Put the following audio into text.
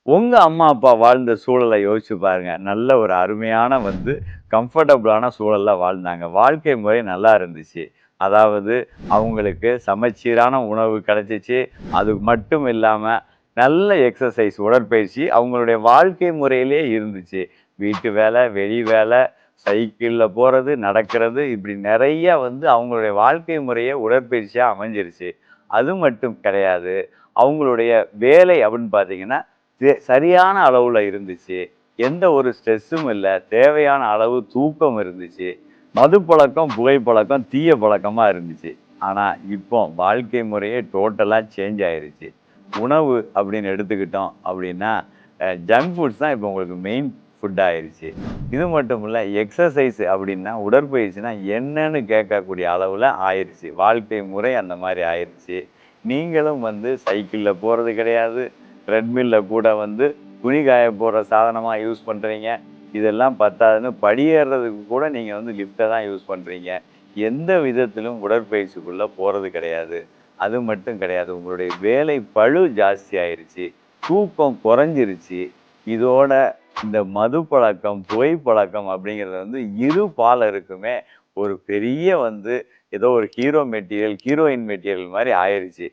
உங்க அம்மா, அப்பா வாழ்ந்த சூழல யோசிச்சு பாருங்க. நல்ல ஒரு அருமையான கம்ஃபர்டபுளான சூழல்ல வாழ்ந்தாங்க. வாழ்க்கை முறை நல்லா இருந்துச்சு. அதாவது அவங்களுக்கு சமச்சீரான உணவு கிடைச்சுச்சு. அது மட்டும் இல்லாம, நல்ல எக்ஸர்சைஸ் உடற்பயிற்சி அவங்களுடைய வாழ்க்கை முறையிலே இருந்துச்சு. வீட்டு வேலை, வெளி வேலை, சைக்கிள்ல போறது, நடக்கிறது இப்படி நெறைய அவங்களுடைய வாழ்க்கை முறையே உடற்பயிற்சியா அமைஞ்சிருச்சு. அது மட்டும் கிடையாது. அவங்களுடைய வேலை அப்படின்னு பார்த்தீங்கன்னா, சரியான அளவுல இருந்துச்சு. எந்த ஒரு ஸ்ட்ரெஸ்ஸும் இல்ல. தேவையான அளவு தூக்கம் இருந்துச்சு. மது பழக்கம், புகைப்பழக்கம் தீய பழக்கமா இருந்துச்சு. ஆனா, இப்போ வாழ்க்கை முறையே டோட்டலா சேஞ்ச் ஆயிருச்சு. உணவு அப்படின்னு எடுத்துக்கிட்டோம் அப்படின்னா, ஜங்க் ஃபுட்ஸ் தான் இப்போ உங்களுக்கு மெயின் ஃபுட் ஆயிருச்சு. இது மட்டும் இல்ல, எக்ஸர்சைஸ் அப்படின்னா, உடற்பயிற்சினா என்னன்னு கேட்கக்கூடிய அளவுல ஆயிருச்சு. வாழ்க்கை முறை அந்த மாரி ஆயிருச்சு. நீங்களும் சைக்கிள்ல போறது கிடையாது. ட்ரெட்மில்ல கூட துணி காய போடுற சாதனமா யூஸ் பண்றீங்க. இதெல்லாம் பத்தாதுன்னு படியேறுறதுக்கு கூட நீங்க லிஃப்ட்ட தான் யூஸ் பண்றீங்க. எந்த விதத்திலும் உடற்பயிற்சிக்குள்ள போறது கிடையாது. அது மட்டும் கிடையாது. உங்களுடைய வேலை பளு ஜாஸ்தி ஆயிருச்சு. தூக்கம் குறைஞ்சிருச்சு. இதோட இந்த மது பழக்கம், புகை பழக்கம் அப்படிங்கிறது இரு பாலருக்குமே ஒரு பெரிய ஏதோ ஒரு ஹீரோ மெட்டீரியல், ஹீரோயின் மெட்டீரியல் மாரி ஆயிருச்சு.